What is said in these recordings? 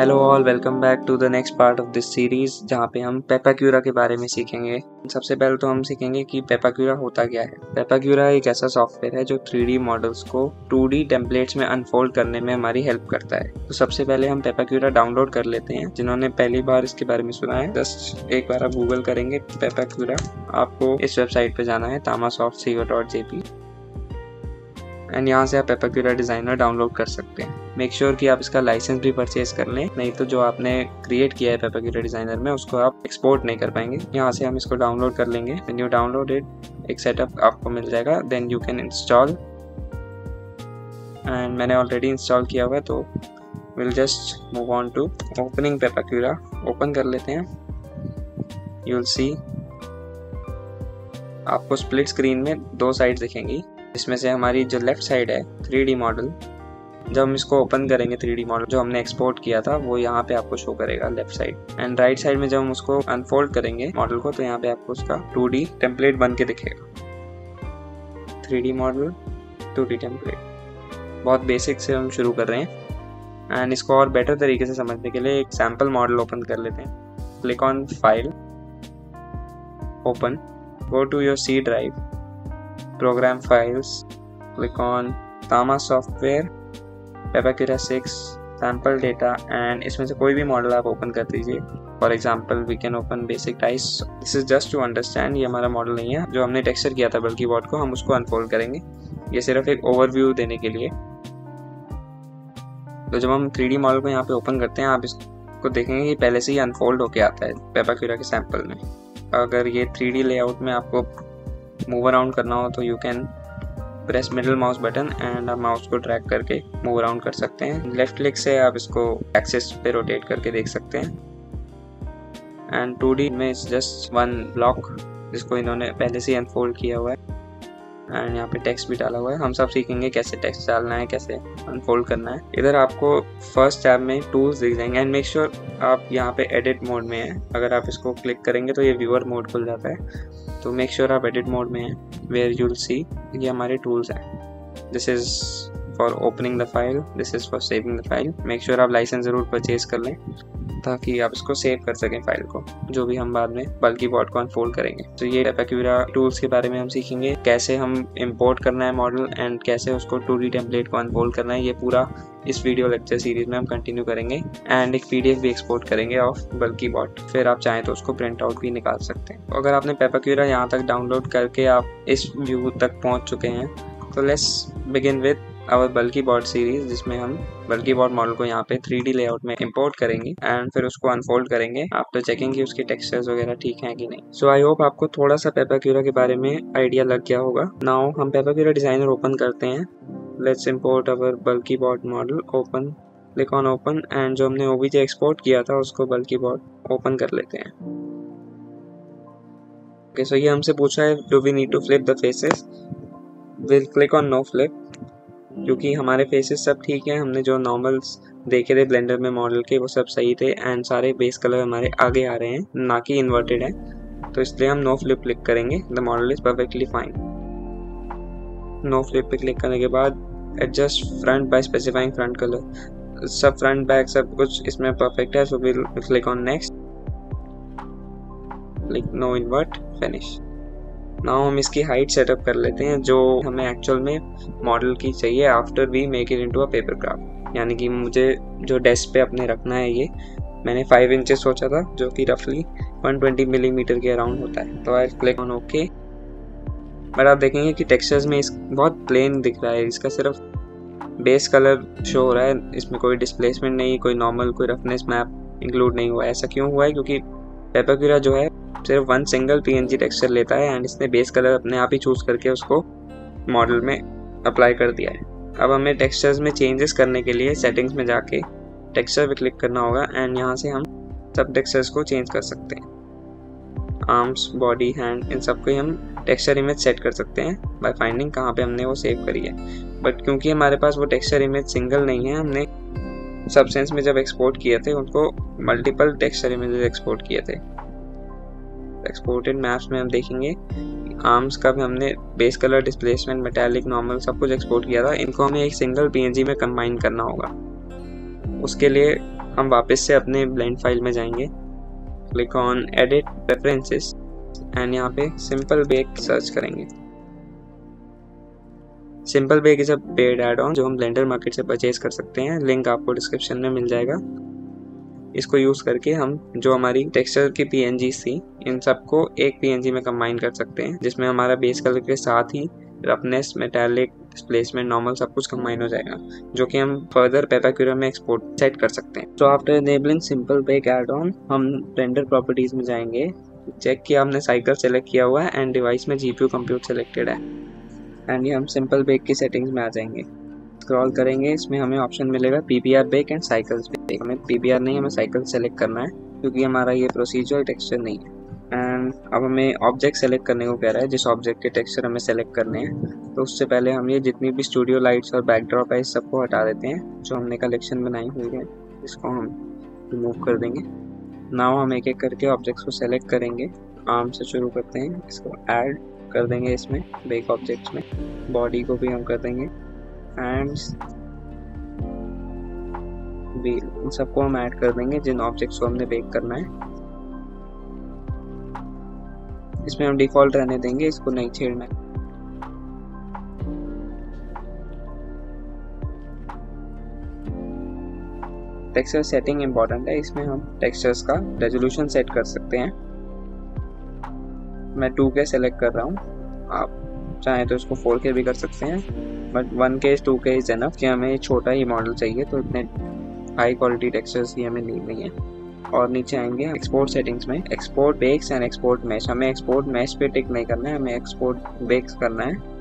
Hello all, welcome back to the next part of this series जहाँ पे हम पेपाक्यूरा के बारे में सीखेंगे। सबसे पहले तो हम सीखेंगे कि पेपाक्यूरा होता क्या है। पेपाक्यूरा एक ऐसा सॉफ्टवेयर है जो 3D मॉडल्स को 2D टेम्पलेट्स में अनफोल्ड करने में हमारी हेल्प करता है। तो सबसे पहले हम पेपाक्यूरा डाउनलोड कर लेते हैं। जिन्होंने पहली बार इसके बारे में सुना है, जस्ट एक बार आप गूगल करेंगे पेपाक्यूरा, आपको इस वेबसाइट पे जाना है tamasoftco.jp एंड यहाँ से आप पेपाक्यूरा डिज़ाइनर डाउनलोड कर सकते हैं। मेक श्योर कि आप इसका लाइसेंस भी परचेज कर लें, नहीं तो जो आपने क्रिएट किया है पेपाक्यूरा डिज़ाइनर में उसको आप एक्सपोर्ट नहीं कर पाएंगे। यहाँ से हम इसको डाउनलोड कर लेंगे। व्हेन यू डाउनलोड इट, एक सेटअप आपको मिल जाएगा, then you can install. And मैंने ऑलरेडी इंस्टॉल किया हुआ है, तो will just move on to opening पेपाक्यूरा। ओपन कर लेते हैं। यू विल सी आपको स्प्लिट स्क्रीन में दो साइड्स दिखेंगी, इसमें से हमारी जो लेफ्ट साइड है 3D मॉडल, जब हम इसको ओपन करेंगे 3D मॉडल जो हमने एक्सपोर्ट किया था वो यहाँ पे आपको शो करेगा left side. And right side में जब हम उसको अनफोल्ड करेंगे मॉडल को, तो यहाँ पे आपको उसका 2D टेम्पलेट बन के दिखेगा। 3D model 2D template. बहुत बेसिक से हम शुरू कर रहे हैं एंड इसको और बेटर तरीके से समझने के लिए एक सैम्पल मॉडल ओपन कर लेते हैं। Click on file, open, go to your C drive, program files, click on Tama software, Pepaक्यूरा 6, sample data, and इसमें से कोई भी मॉडल आप ओपन कर दीजिए। For example we can open basic dice. This is just to understand, ये हमारा मॉडल नहीं है जो हमने टेक्सचर किया था बल्कि बॉट को, हम उसको अनफोल्ड करेंगे। ये सिर्फ एक ओवरव्यू देने के लिए। तो जब हम 3D मॉडल को यहाँ पे ओपन करते हैं, आप इसको देखेंगे कि पहले से ही अनफोल्ड होके आता है पेपाक्यूरा के सैंपल में। अगर ये 3D लेआउट में आपको मूव अराउंड करना हो तो you can press middle mouse button and आप माउस को ड्रैग करके मूव अराउंड कर सकते हैं। लेफ्ट क्लिक से आप इसको एक्सिस पे रोटेट करके देख सकते हैं। एंड 2D में इट्स जस्ट वन ब्लॉक जिसको इन्होंने पहले से अनफोल्ड किया हुआ है एंड यहाँ पे टेक्स्ट भी डाला हुआ है। हम सब सीखेंगे कैसे टेक्स्ट डालना है, कैसे अनफोल्ड करना है। इधर आपको फर्स्ट टैब में टूल्स दिख जाएंगे एंड मेक श्योर आप यहाँ पे एडिट मोड में हैं। अगर आप इसको क्लिक करेंगे तो ये व्यूअर मोड खुल जाता है, तो मेक श्योर आप एडिट मोड में हैं। वेयर यू विल सी ये हमारे टूल्स हैं। This is for opening the file, this is for saving the file. Make sure आप लाइसेंस ज़रूर परचेज कर लें ताकि आप इसको सेव कर सकें फाइल को, जो भी हम बाद में बल्कि बॉट को अनफोल्ड करेंगे। तो ये पेपाक्यूरा टूल्स के बारे में हम सीखेंगे, कैसे हम इंपोर्ट करना है मॉडल एंड कैसे उसको 2D टेम्पलेट को अनफोल्ड करना है। ये पूरा इस वीडियो लेक्चर सीरीज में हम कंटिन्यू करेंगे एंड एक PDF भी एक्सपोर्ट करेंगे ऑफ बल्कि बॉट। फिर आप चाहें तो उसको प्रिंट आउट भी निकाल सकते हैं। अगर आपने पेपाक्यूरा यहाँ तक डाउनलोड करके आप इस व्यू तक पहुँच चुके हैं, तो लेट्स बिगिन विद आवर बल्कि बॉट सीरीज, जिसमें हम बल्कि बॉट मॉडल को यहाँ पे 3D लेआउट में इंपोर्ट करेंगे एंड फिर उसको अनफोल्ड करेंगे आफ्टर चेकिंग कि उसके टेक्सचर्स वगैरह ठीक हैं कि नहीं। सो आई होप आपको थोड़ा सा पेपाक्यूरा के बारे में आइडिया लग गया होगा। नाउ हम पेपाक्यूरा डिजाइनर ओपन करते हैं। लेट्स इंपोर्ट अवर बल्कि bot model. Open, click on open and जो हमने OBJ एक्सपोर्ट किया था उसको बल्कि बॉट ओपन कर लेते हैं। ओके, सो ये हमसे पूछा है do we need to flip the faces. Will click on no flip, क्योंकि हमारे फेसेस सब ठीक हैं। हमने जो नॉर्मल्स देखे थे ब्लेंडर में मॉडल के वो सब सही थे एंड सारे बेस कलर हमारे आगे आ रहे हैं, ना कि इन्वर्टेड है। तो इसलिए हम नो फ्लिप क्लिक करेंगे। The model is perfectly fine. No flip पे क्लिक करने के बाद adjust front by specifying front colour. सब फ्रंट बैक सब कुछ इसमें परफेक्ट है। So will click on next, click no invert, finish. Now हम इसकी हाइट सेटअप कर लेते हैं जो हमें एक्चुअल में मॉडल की चाहिए after we make it into a paper craft. यानी कि मुझे जो डेस्क पे अपने रखना है, ये मैंने 5 इंचेस सोचा था जो कि रफली 120 मिलीमीटर के अराउंड होता है। तो I click on okay. But आप देखेंगे कि टेक्सचर्स में इस बहुत प्लेन दिख रहा है, इसका सिर्फ बेस कलर शो हो रहा है, इसमें कोई डिस्प्लेसमेंट नहीं, कोई नॉर्मल, कोई रफनेस मैप इंक्लूड नहीं हुआ है। ऐसा क्यों हुआ है? क्योंकि पेपाक्यूरा जो है सिर्फ वन सिंगल PNG टेक्सचर लेता है एंड इसने बेस कलर अपने आप ही चूज करके उसको मॉडल में अप्लाई कर दिया है। अब हमें टेक्सचर्स में चेंजेस करने के लिए सेटिंग्स में जाके टेक्सचर पे क्लिक करना होगा एंड यहाँ से हम सब टेक्सचर्स को चेंज कर सकते हैं। आर्म्स, बॉडी, हैंड, इन सब को हम टेक्सचर इमेज सेट कर सकते हैं बाय फाइंडिंग कहाँ पे हमने वो सेव करी है। बट क्योंकि हमारे पास वो टेक्सचर इमेज सिंगल नहीं है, हमने सबसेंस में जब एक्सपोर्ट किए थे उनको मल्टीपल टेक्सचर इमेजेस एक्सपोर्ट किए थे। एक्सपोर्टेड मैप्स में हम देखेंगे आर्म्स का भी हमने base colour, displacement, metallic, normal सब कुछ एक्सपोर्ट किया था। इनको हमें एक सिंगल PNG में कंबाइन करना होगा। उसके लिए हम वापस से अपने ब्लेंड फाइल में जाएंगे, click on edit preferences and यहाँ पे सिंपल बेक सर्च करेंगे। Simple bake is a paid add on जो हम ब्लेंडर मार्केट से परचेज कर सकते हैं, लिंक आपको डिस्क्रिप्शन में मिल जाएगा। इसको यूज़ करके हम जो हमारी टेक्सचर की PNG थी इन सबको एक PNG में कंबाइन कर सकते हैं, जिसमें हमारा बेस कलर के साथ ही रफनेस, मेटालिक, डिस्प्लेसमेंट, नॉर्मल सब कुछ कंबाइन हो जाएगा, जो कि हम फर्दर पेपाक्यूरा में एक्सपोर्ट सेट कर सकते हैं। तो after enabling simple bake add on हम रेंडर प्रॉपर्टीज में जाएंगे, चेक किया हमने साइकिल सेलेक्ट किया हुआ है एंड डिवाइस में GPU कंप्यूट सेलेक्टेड है एंड ये हम सिंपल बेक की सेटिंग्स में आ जाएंगे। स्क्रॉल करेंगे, इसमें हमें ऑप्शन मिलेगा PBR bake and cycles bake. हमें PBR नहीं, हमें साइकिल सेलेक्ट करना है क्योंकि हमारा ये प्रोसीजर टेक्सचर नहीं है। एंड अब हमें ऑब्जेक्ट सेलेक्ट करने को कह रहा है, जिस ऑब्जेक्ट के टेक्सचर हमें सेलेक्ट करने हैं। तो उससे पहले हम ये जितनी भी स्टूडियो लाइट्स और बैकड्रॉप है इस सबको हटा देते हैं, जो हमने कलेक्शन बनाई हुई है इसको हम रिमूव कर देंगे। नाउ हम एक एक करके ऑब्जेक्ट्स को सेलेक्ट करेंगे। आर्म से शुरू करते हैं, इसको ऐड कर देंगे इसमें बेक ऑब्जेक्ट्स में, बॉडी को भी हम कर देंगे एंड व्हील, इन सबको हम ऐड कर देंगे जिन ऑब्जेक्ट्स को हमने बेक करना है। इसमें हम डिफॉल्ट रहने देंगे, इसको नहीं छेड़ना है। टेक्सचर सेटिंग इंपॉर्टेंट है, इसमें हम टेक्सचर्स का रेजोल्यूशन सेट कर सकते हैं। मैं 2K सेलेक्ट कर रहा हूँ, आप चाहें तो इसको 4K भी कर सकते हैं, but 1K 2K is enough कि हमें छोटा ही मॉडल चाहिए, तो इतने हाई क्वालिटी टेक्सचर्स ही हमें नीड नहीं है। और नीचे आएंगे एक्सपोर्ट सेटिंग्स में, export bakes and export mesh. हमें एक्सपोर्ट मैश पे टिक नहीं करना है, हमें एक्सपोर्ट बेक्स करना है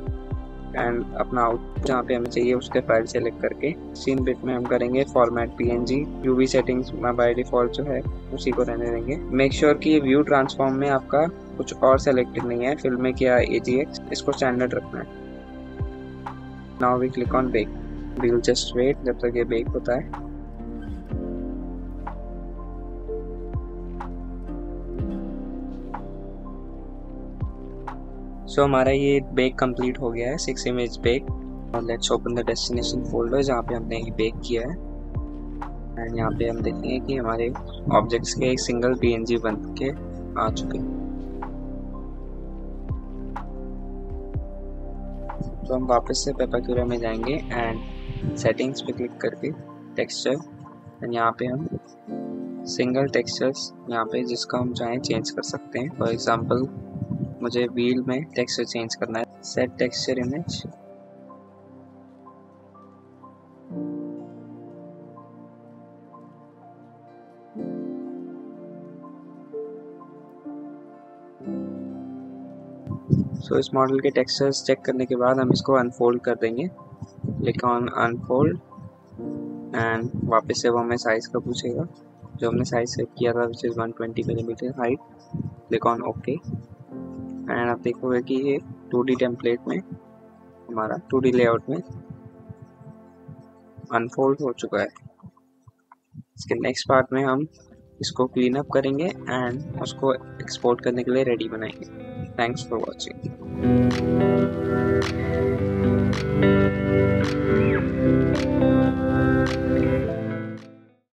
एंड अपना आउट जहाँ पे हमें चाहिए उसके फाइल सेलेक्ट करके सीन बिट में हम करेंगे format PNG। UV settings by default जो है उसी को रहने देंगे। मेक श्योर कि ये व्यू ट्रांसफॉर्म में आपका कुछ और सेलेक्टेड नहीं है, फिल्मिक या AGX, इसको स्टैंडर्ड रखना है। Now we click on bake, we will just wait जब तक ये बेक होता है। सो हमारा ये बेक कंप्लीट हो गया है, 6 इमेज बेक। और let's open the destination folder जहाँ पे हमने ये बेक किया है एंड यहाँ पे हम देखेंगे कि हमारे ऑब्जेक्ट्स के एक सिंगल PNG बन के आ चुके हैं। तो हम वापस से पेपाक्यूरा में जाएंगे एंड सेटिंग्स पे क्लिक करके टेक्सचर एंड यहाँ पे हम सिंगल टेक्सचर्स यहाँ पे जिसका हम चाहें चेंज कर सकते हैं। फॉर एग्जांपल मुझे व्हील में टेक्सचर चेंज करना है, सेट टेक्सचर इमेज, सो इस मॉडल के टेक्सचर्स चेक करने के बाद हम इसको अनफोल्ड कर देंगे। क्लिक ऑन अनफोल्ड एंड वापस से वो हमें साइज का पूछेगा, जो हमने साइज सेट किया था which is 120 millimetre height. Click on okay and आप देखोगे कि ये 2D टेम्पलेट में हमारा 2D लेआउट में अनफोल्ड हो चुका है। इसके नेक्स्ट पार्ट में हम इसको क्लीन अप करेंगे एंड उसको एक्सपोर्ट करने के लिए रेडी बनाएंगे। Thanks for watching.